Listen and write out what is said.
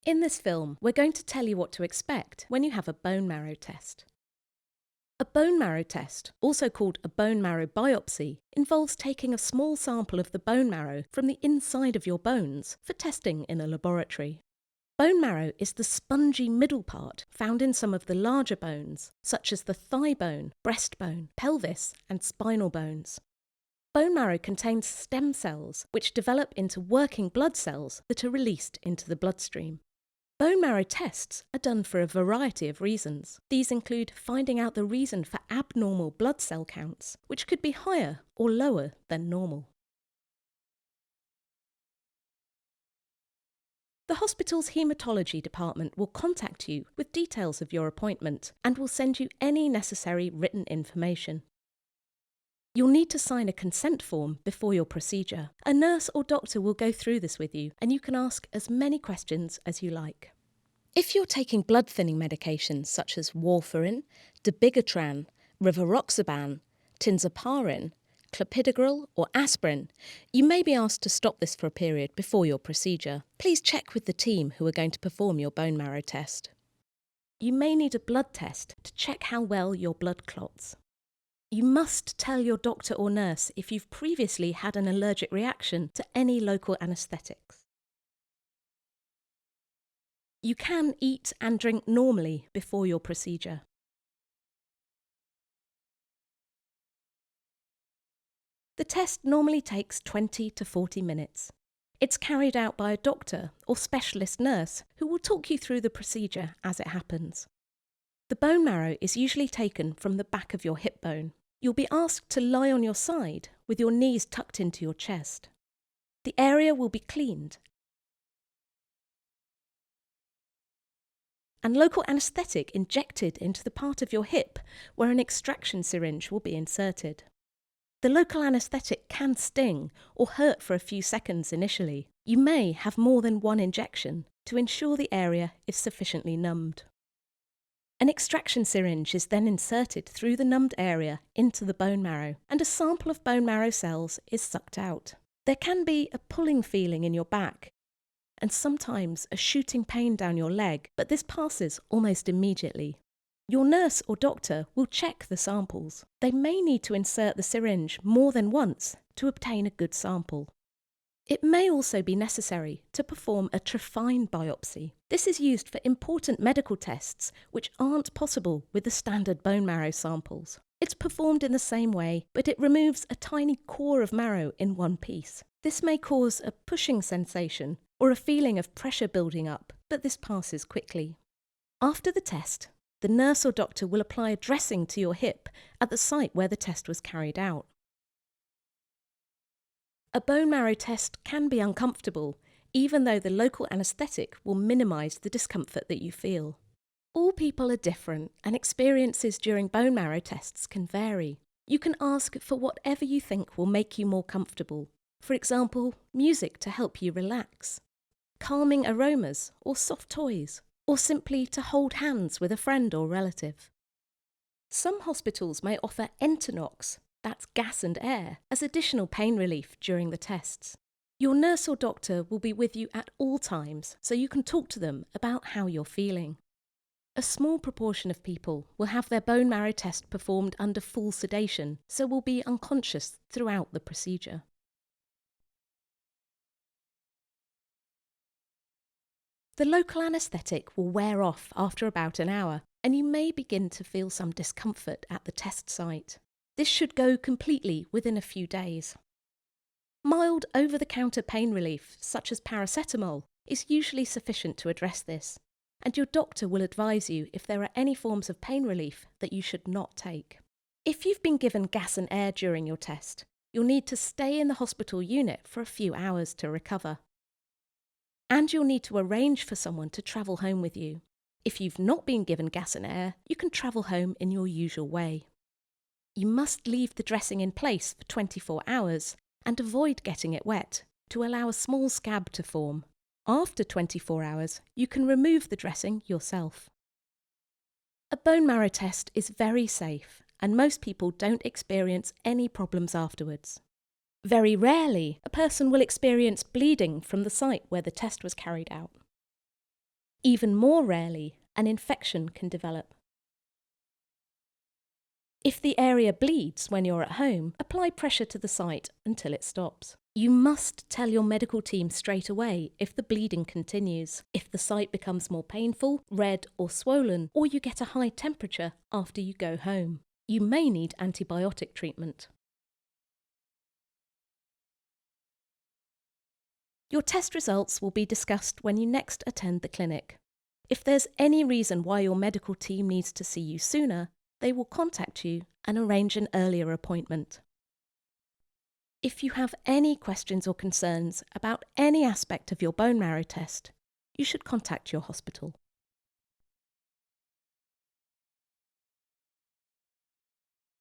In this film, we're going to tell you what to expect when you have a bone marrow test. A bone marrow test, also called a bone marrow biopsy, involves taking a small sample of the bone marrow from the inside of your bones for testing in a laboratory. Bone marrow is the spongy middle part found in some of the larger bones, such as the thigh bone, breastbone, pelvis, and spinal bones. Bone marrow contains stem cells which develop into working blood cells that are released into the bloodstream. Bone marrow tests are done for a variety of reasons. These include finding out the reason for abnormal blood cell counts, which could be higher or lower than normal. The hospital's haematology department will contact you with details of your appointment and will send you any necessary written information. You'll need to sign a consent form before your procedure. A nurse or doctor will go through this with you, and you can ask as many questions as you like. If you're taking blood-thinning medications such as warfarin, dabigatran, rivaroxaban, tinzaparin, clopidogrel or aspirin, you may be asked to stop this for a period before your procedure. Please check with the team who are going to perform your bone marrow test. You may need a blood test to check how well your blood clots. You must tell your doctor or nurse if you've previously had an allergic reaction to any local anaesthetics. You can eat and drink normally before your procedure. The test normally takes 20 to 40 minutes. It's carried out by a doctor or specialist nurse who will talk you through the procedure as it happens. The bone marrow is usually taken from the back of your hip bone. You'll be asked to lie on your side with your knees tucked into your chest. The area will be cleaned and local anaesthetic injected into the part of your hip where an extraction syringe will be inserted. The local anaesthetic can sting or hurt for a few seconds initially. You may have more than one injection to ensure the area is sufficiently numbed. An extraction syringe is then inserted through the numbed area into the bone marrow, and a sample of bone marrow cells is sucked out. There can be a pulling feeling in your back and sometimes a shooting pain down your leg, but this passes almost immediately. Your nurse or doctor will check the samples. They may need to insert the syringe more than once to obtain a good sample. It may also be necessary to perform a trephine biopsy. This is used for important medical tests which aren't possible with the standard bone marrow samples. It's performed in the same way, but it removes a tiny core of marrow in one piece. This may cause a pushing sensation or a feeling of pressure building up, but this passes quickly. After the test, the nurse or doctor will apply a dressing to your hip at the site where the test was carried out. A bone marrow test can be uncomfortable, even though the local anaesthetic will minimise the discomfort that you feel. All people are different, and experiences during bone marrow tests can vary. You can ask for whatever you think will make you more comfortable. For example, music to help you relax, calming aromas or soft toys, or simply to hold hands with a friend or relative. Some hospitals may offer Entonox, that's gas and air, as additional pain relief during the tests. Your nurse or doctor will be with you at all times, so you can talk to them about how you're feeling. A small proportion of people will have their bone marrow test performed under full sedation, so will be unconscious throughout the procedure. The local anaesthetic will wear off after about an hour, and you may begin to feel some discomfort at the test site. This should go completely within a few days. Mild over-the-counter pain relief, such as paracetamol, is usually sufficient to address this, and your doctor will advise you if there are any forms of pain relief that you should not take. If you've been given gas and air during your test, you'll need to stay in the hospital unit for a few hours to recover. And you'll need to arrange for someone to travel home with you. If you've not been given gas and air, you can travel home in your usual way. You must leave the dressing in place for 24 hours and avoid getting it wet to allow a small scab to form. After 24 hours, you can remove the dressing yourself. A bone marrow test is very safe, and most people don't experience any problems afterwards. Very rarely, a person will experience bleeding from the site where the test was carried out. Even more rarely, an infection can develop. If the area bleeds when you're at home, apply pressure to the site until it stops. You must tell your medical team straight away if the bleeding continues, if the site becomes more painful, red or swollen, or you get a high temperature after you go home. You may need antibiotic treatment. Your test results will be discussed when you next attend the clinic. If there's any reason why your medical team needs to see you sooner, they will contact you and arrange an earlier appointment. If you have any questions or concerns about any aspect of your bone marrow test, you should contact your hospital.